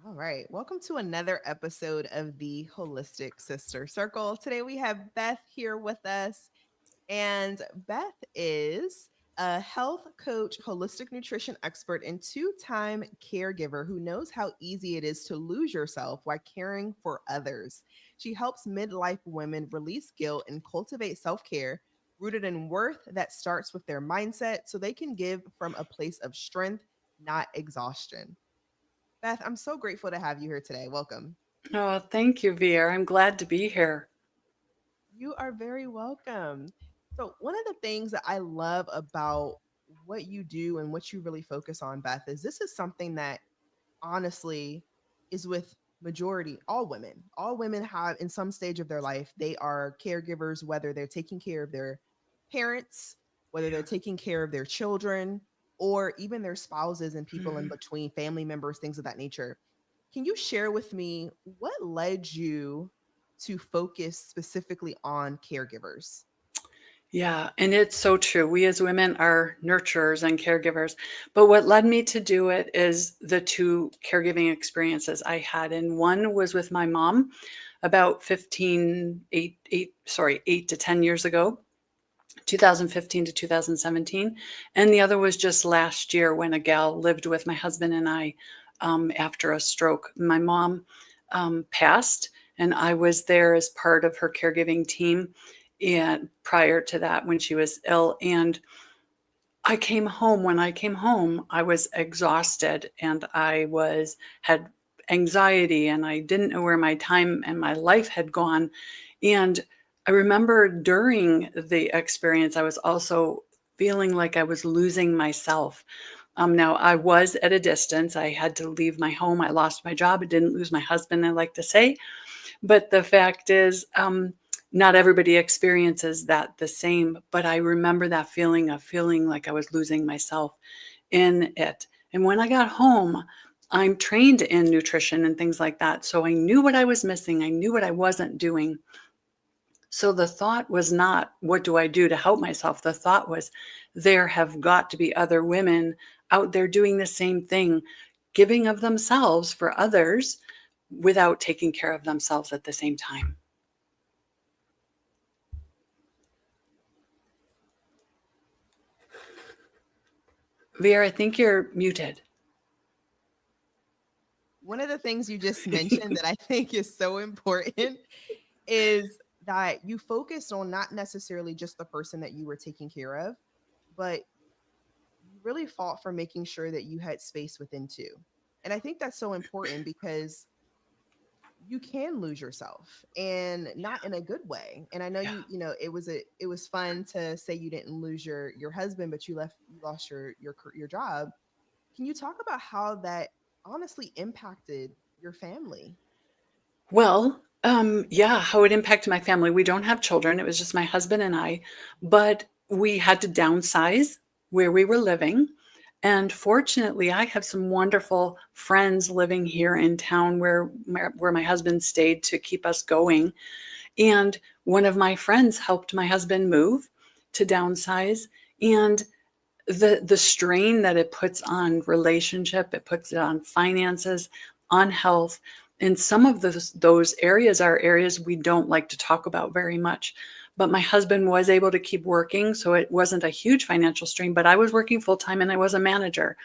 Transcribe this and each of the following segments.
All right. Welcome to another episode of the Holistic Sister Circle. Today we have Beth here with us, and Beth is a health coach, holistic nutrition expert, and two-time caregiver who knows how easy it is to lose yourself while caring for others. She helps midlife women release guilt and cultivate self-care rooted in worth that starts with their mindset so they can give from a place of strength, not exhaustion. Beth, I'm so grateful to have you here today. Welcome. Oh, thank you, Veer. I'm glad to be here. You are very welcome. So, one of the things that I love about what you do and what you really focus on, Beth, is this is something that honestly is with majority all women. All women have in some stage of their life, they are caregivers, whether they're taking care of their parents, whether they're Yeah. taking care of their children, or even their spouses and people in Mhm. between, family members, things of that nature. Can you share with me what led you to focus specifically on caregivers? Yeah, and it's so true. We as women are nurturers and caregivers. But what led me to do it is the two caregiving experiences I had. And one was with my mom about 8 to 10 years ago, 2015 to 2017. And the other was just last year when a gal lived with my husband and I after a stroke. My mom passed, and I was there as part of her caregiving team. And prior to that, when she was ill, and I came home. When I came home, I was exhausted and I was had anxiety and I didn't know where my time and my life had gone. And I remember during the experience, I was also feeling like I was losing myself. Now, I was at a distance. I had to leave my home. I lost my job. I didn't lose my husband, I like to say. But the fact is, not everybody experiences that the same. But I remember that feeling of feeling like I was losing myself in it. And when I got home, I'm trained in nutrition and things like that. So I knew what I was missing, I knew what I wasn't doing. So the thought was not, what do I do to help myself? The thought was, there have got to be other women out there doing the same thing, giving of themselves for others without taking care of themselves at the same time. Vera, I think you're muted. One of the things you just mentioned that I think is so important is that you focused on not necessarily just the person that you were taking care of, but you really fought for making sure that you had space within too. And I think that's so important because you can lose yourself and not in a good way. And I know Yeah. it was fun to say you didn't lose your husband, but you lost your job. Can you talk about how that honestly impacted your family? Well, yeah, how it impacted my family. We don't have children. It was just my husband and I, but we had to downsize where we were living. And fortunately, I have some wonderful friends living here in town where my husband stayed to keep us going. And one of my friends helped my husband move to downsize. And the strain that it puts on relationship, it puts it on finances, on health. And some of those areas are areas we don't like to talk about very much. But my husband was able to keep working, so it wasn't a huge financial strain, but I was working full time and I was a manager.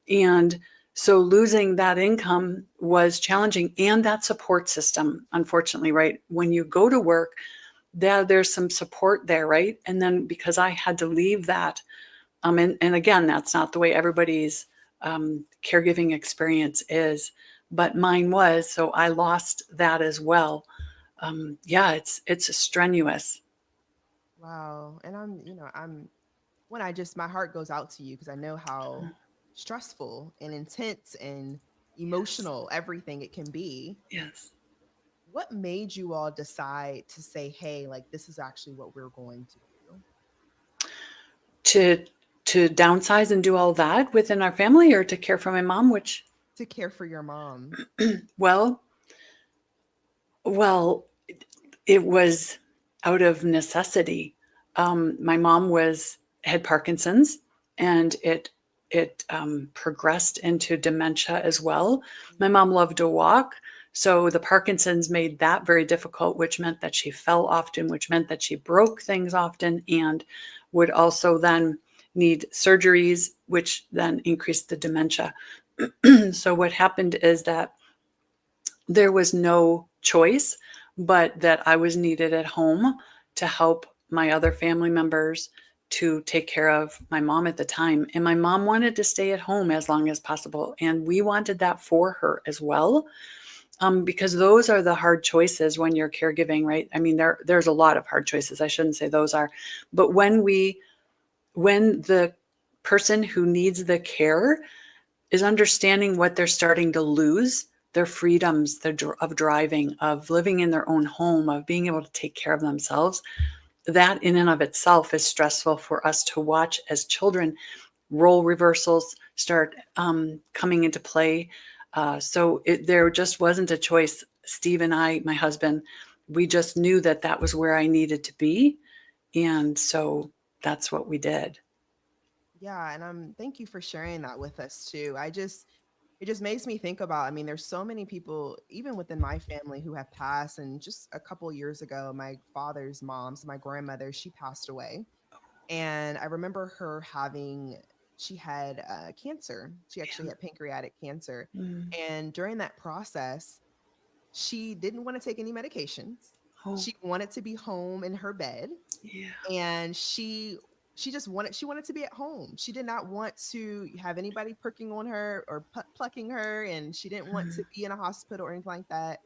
And so losing that income was challenging, and that support system, unfortunately, right? When you go to work, there's some support there, right? And then because I had to leave that, and again, that's not the way everybody's caregiving experience is, but mine was. So I lost that as well. Yeah, it's strenuous. Wow. And I'm when I just my heart goes out to you because I know how stressful and intense and Yes, emotional everything it can be. yes. What made you all decide to say, "Hey, like this is actually what we're going to do To to downsize and do all that within our family, or to care for my mom, which to care for your mom?" well, well, it was out of necessity. My mom was had Parkinson's, and it it progressed into dementia as well. My mom loved to walk. So the Parkinson's made that very difficult, which meant that she fell often, which meant that she broke things often and would also then need surgeries, which then increased the dementia. So what happened is that there was no choice but that I was needed at home to help my other family members to take care of my mom at the time. And my mom wanted to stay at home as long as possible. And we wanted that for her as well. Because those are the hard choices when you're caregiving, right? I mean, there's a lot of hard choices. I shouldn't say those are, but when the person who needs the care is understanding what they're starting to lose, their freedoms of driving, of living in their own home, of being able to take care of themselves, that in and of itself is stressful for us to watch as children. Role reversals start coming into play. There just wasn't a choice. Steve and I, my husband, we just knew that that was where I needed to be. And so that's what we did. Yeah, and thank you for sharing that with us too. It just makes me think about, I mean, there's so many people even within my family who have passed, and just a couple years ago my father's mom, so my grandmother, she passed away. And I remember her having, she had cancer. She actually Yeah. had pancreatic cancer. Mm. And during that process, she didn't want to take any medications. Oh, She wanted to be home in her bed, yeah. and she wanted to be at home. She did not want to have anybody pricking on her or plucking her, and she didn't want Mm. to be in a hospital or anything like that.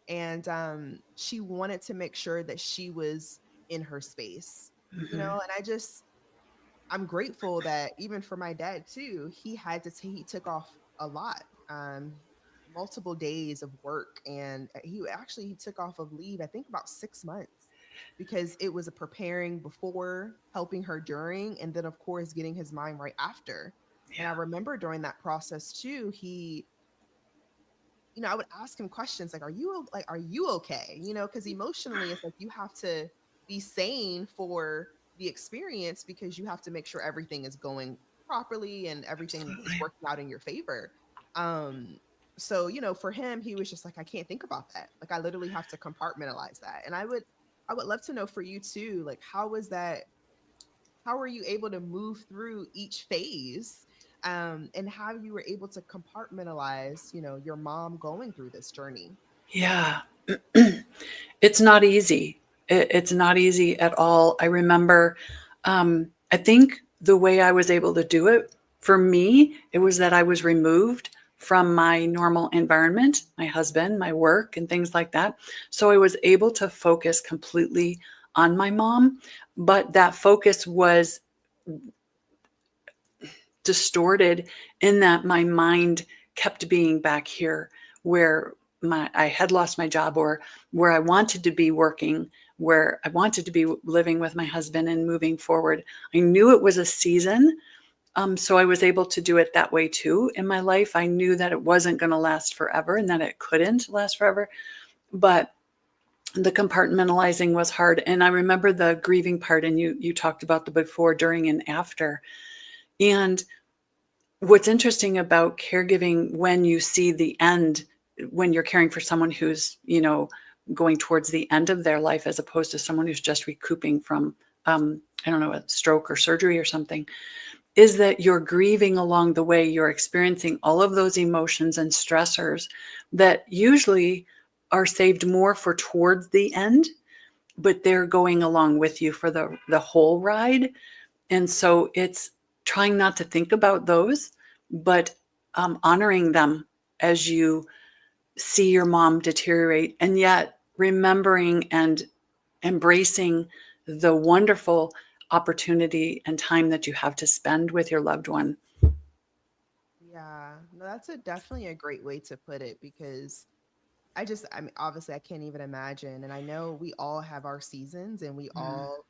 And she wanted to make sure that she was in her space, Hmm. and I'm grateful that even for my dad too, he took off a lot, multiple days of work, and he took off of leave, I think about 6 months, because it was a preparing before, helping her during, and then of course getting his mind right after. And I Yeah. remember during that process too, I would ask him questions like, are you okay? Because emotionally, it's like you have to be sane for the experience, because you have to make sure everything is going properly and everything is Absolutely. working out in your favor. Um, so, for him, he was just like, I can't think about that. Like, I literally have to compartmentalize that. And I would love to know for you too, like, how were you able to move through each phase, and how you were able to compartmentalize, your mom going through this journey? Yeah. It's not easy. It's not easy at all. I remember, I think the way I was able to do it, for me, it was that I was removed from my normal environment, my husband, my work, and things like that. So I was able to focus completely on my mom, but that focus was distorted in that my mind kept being back here where I had lost my job, or where I wanted to be working, where I wanted to be living with my husband and moving forward. I knew it was a season. So I was able to do it that way too in my life. I knew that it wasn't going to last forever and that it couldn't last forever. But the compartmentalizing was hard. And I remember the grieving part, and you talked about the before, during, and after. And what's interesting about caregiving, when you see the end, when you're caring for someone who's, going towards the end of their life, as opposed to someone who's just recouping from, I don't know, a stroke or surgery or something, is that you're grieving along the way. You're experiencing all of those emotions and stressors that usually are saved more for towards the end, but they're going along with you for the whole ride. And so it's trying not to think about those, but honoring them as you see your mom deteriorate, and yet remembering and embracing the wonderful opportunity and time that you have to spend with your loved one. Yeah, no, that's definitely a great way to put it, because I mean, obviously, I can't even imagine. And I know we all have our seasons, and we Mm, all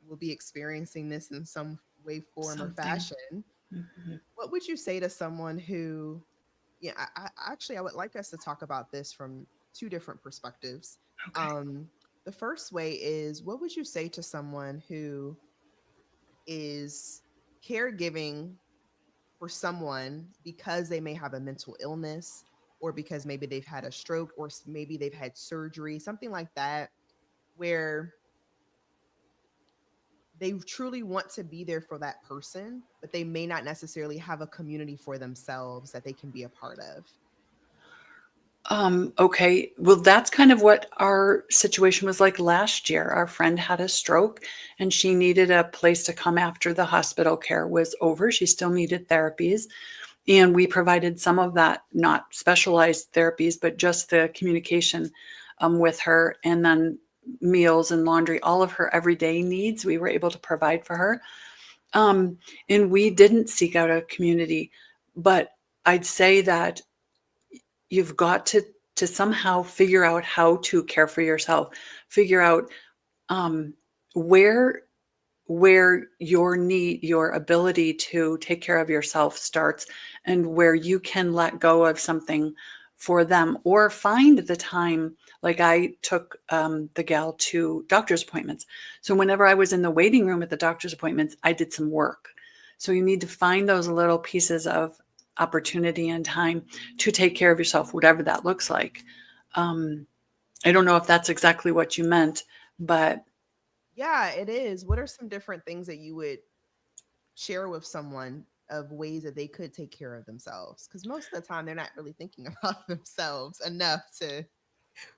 will be experiencing this in some way, form, or something. fashion. Mhm. What would you say to someone who, yeah, I would like us to talk about this from two different perspectives. Okay. Um, the first way is, what would you say to someone who is caregiving for someone because they may have a mental illness, or because maybe they've had a stroke, or maybe they've had surgery, something like that, where they truly want to be there for that person, but they may not necessarily have a community for themselves that they can be a part of. Okay. Well, that's kind of what our situation was like last year. Our friend had a stroke and she needed a place to come after the hospital care was over. She still needed therapies. And we provided some of that, not specialized therapies, but just the communication with her. And then meals and laundry, all of her everyday needs, we were able to provide for her. And we didn't seek out a community. But I'd say that you've got to somehow figure out how to care for yourself, figure out um, where your ability to take care of yourself starts, and where you can let go of something for them, or find the time. Like I took the gal to doctor's appointments, so whenever I was in the waiting room at the doctor's appointments, I did some work. So you need to find those little pieces of opportunity and time to take care of yourself, whatever that looks like. um, I don't know if that's exactly what you meant, but Yeah, it is. What are some different things that you would share with someone of ways that they could take care of themselves? Because most of the time they're not really thinking about themselves enough to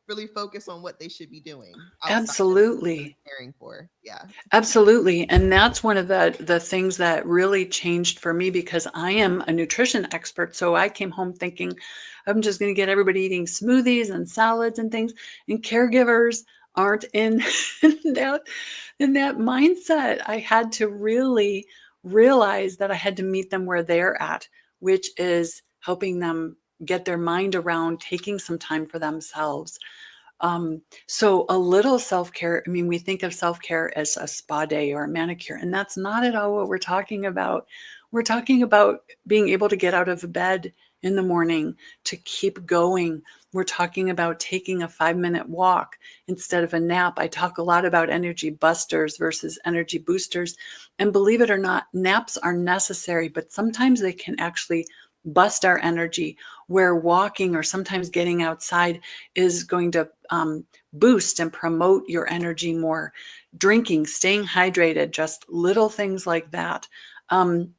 really focus on what they should be doing outside of absolutely. caring for. Yeah. Absolutely. And that's one of the things that really changed for me, because I am a nutrition expert. So I came home thinking I'm just going to get everybody eating smoothies and salads and things. And caregivers aren't in that in that mindset. I had to really realize that I had to meet them where they're at, which is helping them get their mind around taking some time for themselves. So a little self-care, I mean, we think of self-care as a spa day or a manicure, and that's not at all what we're talking about. We're talking about being able to get out of bed in the morning, to keep going. We're talking about taking a 5-minute walk instead of a nap. I talk a lot about energy busters versus energy boosters. And believe it or not, naps are necessary, but sometimes they can actually bust our energy, where walking or sometimes getting outside is going to boost and promote your energy more. Drinking, staying hydrated, just little things like that. Um,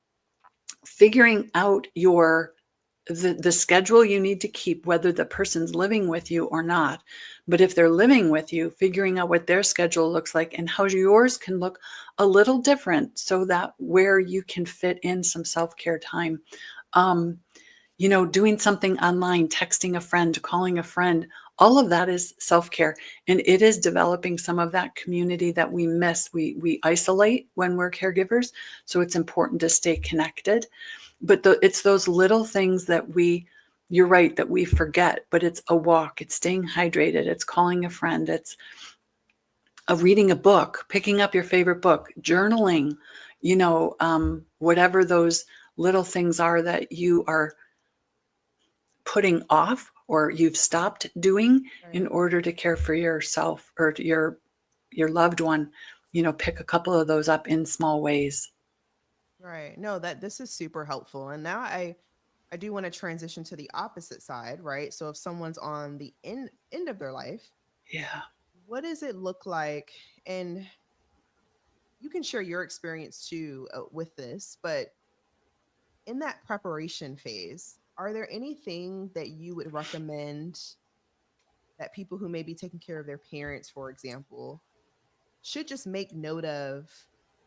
Figuring out the schedule you need to keep, whether the person's living with you or not. But if they're living with you, figuring out what their schedule looks like and how yours can look a little different, so that where you can fit in some self-care time. Um, Doing something online, texting a friend, calling a friend, all of that is self-care. And it is developing some of that community that we miss. We isolate when we're caregivers, so it's important to stay connected. But it's those little things that you're right, that we forget. But it's a walk, it's staying hydrated, it's calling a friend, it's reading a book, picking up your favorite book, journaling, whatever those little things are that you are putting off or you've stopped doing in Right. order to care for yourself or your loved one. Pick a couple of those up in small ways. Right. No, that this is super helpful. And now I do want to transition to the opposite side, right? So if someone's on the end of their life, Yeah. what does it look like? And you can share your experience too with this, but in that preparation phase, are there anything that you would recommend that people who may be taking care of their parents, for example, should just make note of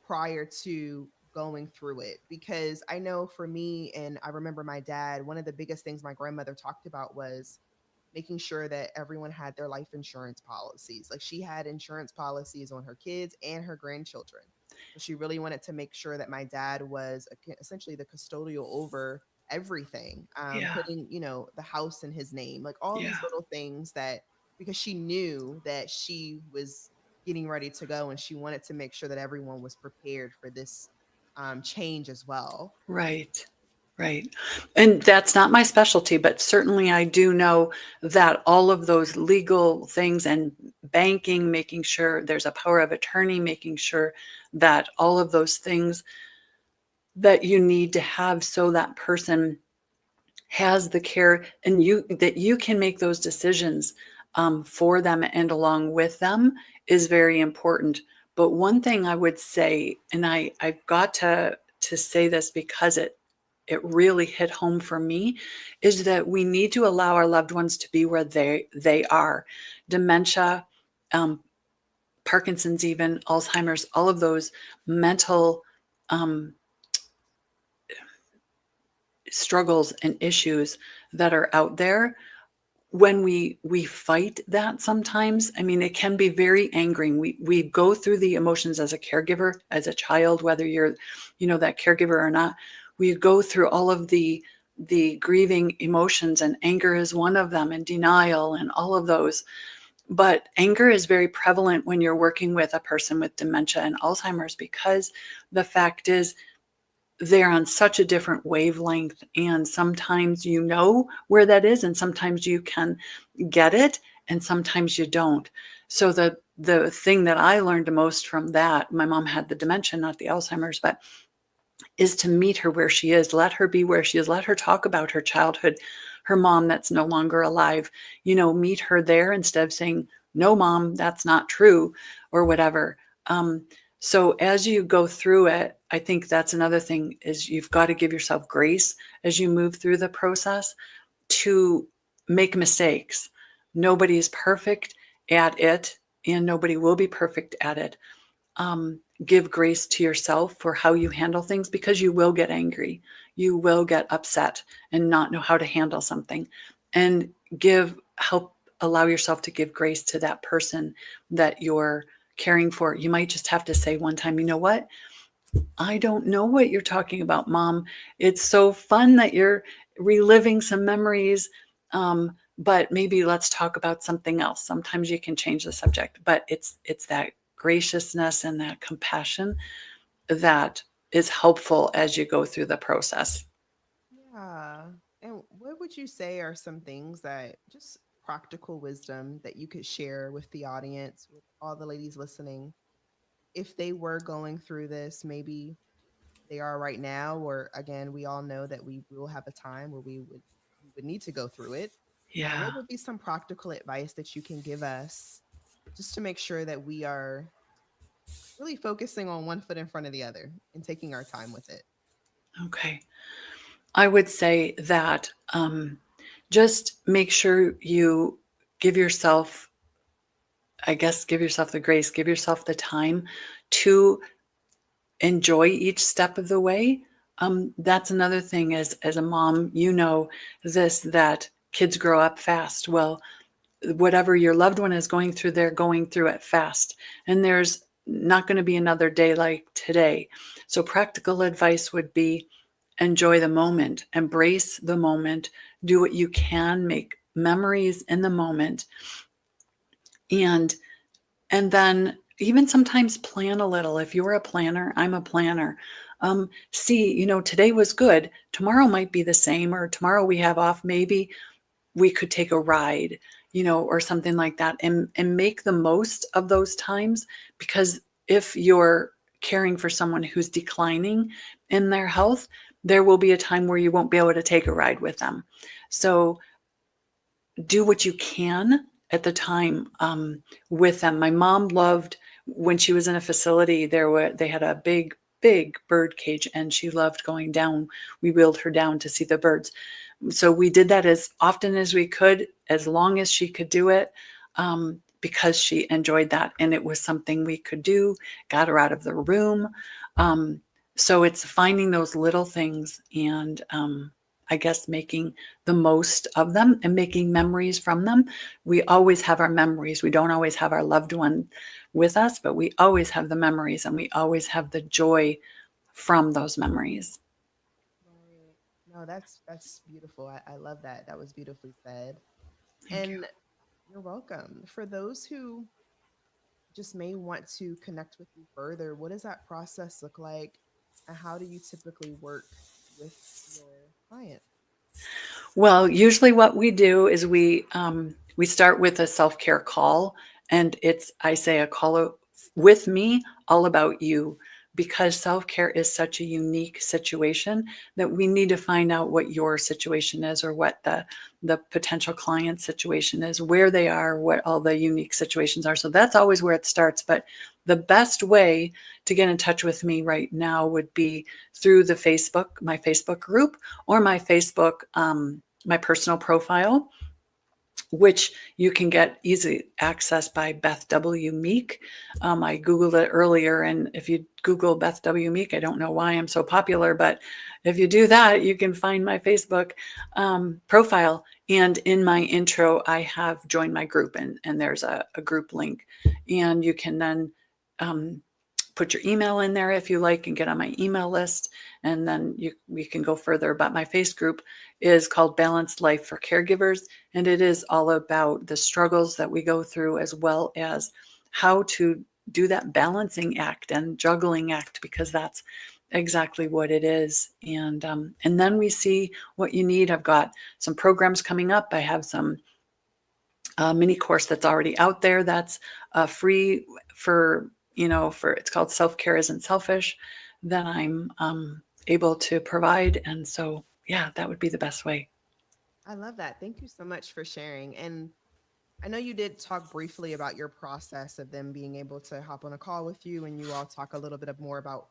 prior to going through it? Because I know for me, and I remember my dad, one of the biggest things my grandmother talked about was making sure that everyone had their life insurance policies. Like she had insurance policies on her kids and her grandchildren. So she really wanted to make sure that my dad was essentially the custodial over everything, Yeah. putting, the house in his name, like all Yeah. these little things that, because she knew that she was getting ready to go and she wanted to make sure that everyone was prepared for this change as well. Right. Right. And that's not my specialty, but certainly I do know that all of those legal things and banking, making sure there's a power of attorney, making sure that all of those things, that you need to have so that person has the care, and that you can make those decisions for them and along with them, is very important. But one thing I would say, and I've got to say this because it really hit home for me, is that we need to allow our loved ones to be where they are. Dementia, um, Parkinson's, even Alzheimer's, all of those mental um, struggles and issues that are out there. When we fight that, sometimes, I mean, it can be very angering. We go through the emotions as a caregiver, as a child, whether you're, that caregiver or not. We go through all of the grieving emotions, and anger is one of them, and denial, and all of those. But anger is very prevalent when you're working with a person with dementia and Alzheimer's, because the fact is, they're on such a different wavelength, and sometimes where that is, and sometimes you can get it, and sometimes you don't. So the thing that I learned the most from that, my mom had the dementia, not the Alzheimer's, but is to meet her where she is, let her be where she is, let her talk about her childhood, her mom that's no longer alive, meet her there, instead of saying, no, mom, that's not true, or whatever. So as you go through it, I think that's another thing, is you've got to give yourself grace as you move through the process to make mistakes. Nobody is perfect at it, and nobody will be perfect at it. Give grace to yourself for how you handle things, because you will get angry. You will get upset and not know how to handle something. And allow yourself to give grace to that person that you're caring for. You might just have to say one time, you know what? I don't know what you're talking about, Mom. It's so fun that you're reliving some memories, but maybe let's talk about something else. Sometimes you can change the subject, but it's that graciousness and that compassion that is helpful as you go through the process. Yeah. And what would you say are some things that just practical wisdom that you could share with the audience, with all the ladies listening, if they were going through this, maybe they are right now, or again, we all know that we will have a time where we would need to go through it. Yeah. What would be some practical advice that you can give us just to make sure that we are really focusing on one foot in front of the other and taking our time with it? Okay. I would say that just make sure you give yourself, give yourself the grace, give yourself the time to enjoy each step of the way. That's another thing, as a mom, that kids grow up fast. Well, whatever your loved one is going through, they're going through it fast. And there's not going to be another day like today. So practical advice would be, enjoy the moment, embrace the moment, do what you can, make memories in the moment, and then even sometimes plan a little. If you're a planner, I'm a planner. See, today was good. Tomorrow might be the same, or tomorrow we have off. Maybe we could take a ride, or something like that, and make the most of those times. Because if you're caring for someone who's declining in their health, there will be a time where you won't be able to take a ride with them. So do what you can at the time with them. My mom loved, when she was in a facility, they had a big bird cage, and she loved going down. We wheeled her down to see the birds. So we did that as often as we could, as long as she could do it, because she enjoyed that, and it was something we could do, got her out of the room. So it's finding those little things, and I guess making the most of them and making memories from them. We always have our memories. We don't always have our loved one with us, but we always have the memories, and we always have the joy from those memories. Right. No, that's beautiful. I love that. That was beautifully said. Thank you. And you're welcome. For those who just may want to connect with you further, what does that process look like? And how do you typically work with your client? Well, usually what we do is we start with a self-care call, and I say a call with me, all about you, because self-care is such a unique situation that we need to find out what your situation is, or what the potential client situation is, where they are, what all the unique situations are. So that's always where it starts. But the best way to get in touch with me right now would be through my Facebook group, or my Facebook, my personal profile, which you can get easy access by Beth W. Meek. I Googled it earlier, and if you Google Beth W. Meek, I don't know why I'm so popular, but if you do that, you can find my Facebook profile. And in my intro, I have joined my group, and there's a group link. And you can then put your email in there if you like, and get on my email list, and then we can go further. But my face group is called Balanced Life for Caregivers, and it is all about the struggles that we go through, as well as how to do that balancing act and juggling act, because that's exactly what it is. And then we see what you need. I've got some programs coming up. I have some mini course that's already out there that's free for it's called Self-Care Isn't Selfish, that I'm able to provide. And so, yeah, that would be the best way. I love that. Thank you so much for sharing. And I know you did talk briefly about your process of them being able to hop on a call with you, and you all talk a little bit more about,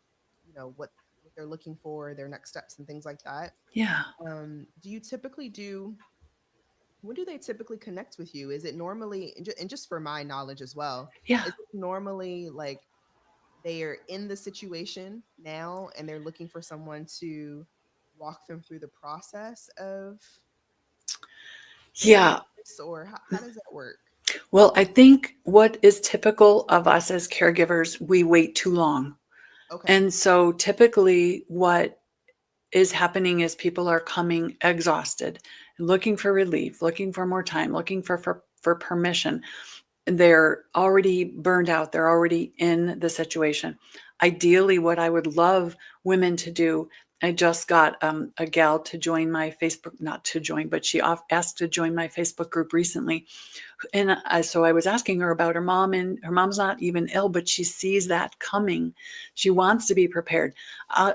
what they're looking for, their next steps and things like that. Yeah. Do you typically do When do they typically connect with you? Is it normally, and just for my knowledge as well, Yeah. is it normally like they are in the situation now and they're looking for someone to walk them through the process of getting Yeah. this, or how does that work? Well, I think what is typical of us as caregivers, we wait too long. Okay. And so typically what is happening is people are coming exhausted, looking for relief, looking for more time, looking for permission. They're already burned out. They're already in the situation. Ideally, what I would love women to do, I just got a gal to join my Facebook, not to join, but she asked to join my Facebook group recently. And so I was asking her about her mom, and her mom's not even ill, but she sees that coming. She wants to be prepared.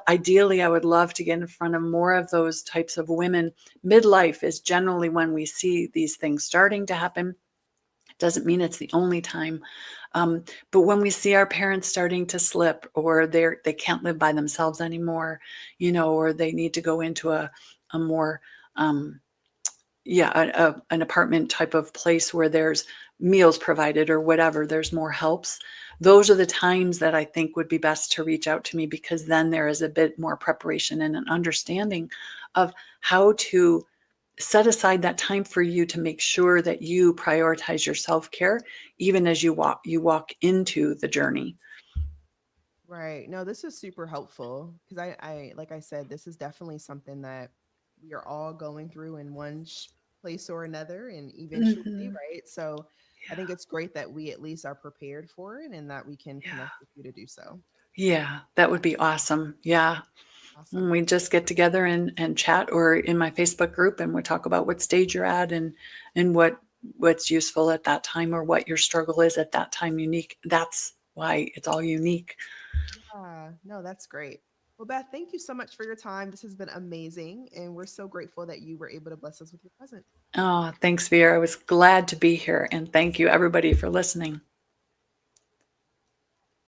Ideally, I would love to get in front of more of those types of women. Midlife is generally when we see these things starting to happen. Doesn't mean it's the only time. But when we see our parents starting to slip, or they can't live by themselves anymore, or they need to go into a more, an apartment type of place where there's meals provided or whatever, there's more helps. Those are the times that I think would be best to reach out to me, because then there is a bit more preparation and an understanding of how to set aside that time for you to make sure that you prioritize your self-care, even as you walk into the journey. Right. No, this is super helpful because like I said, this is definitely something that we are all going through in one place or another, and eventually, Hmm. right? So I think Yeah. it's great that we at least are prepared for it and that we can Yeah. connect with you to do so. Yeah, that would be awesome. Yeah. Awesome. We just get together and chat, or in my Facebook group, and we talk about what stage you're at, and what's useful at that time, or what your struggle is at that time, unique. That's why it's all unique. No, that's great. Well, Beth, thank you so much for your time. This has been amazing, and we're so grateful that you were able to bless us with your presence. Oh, thanks, Vera. I was glad to be here, and thank you everybody for listening.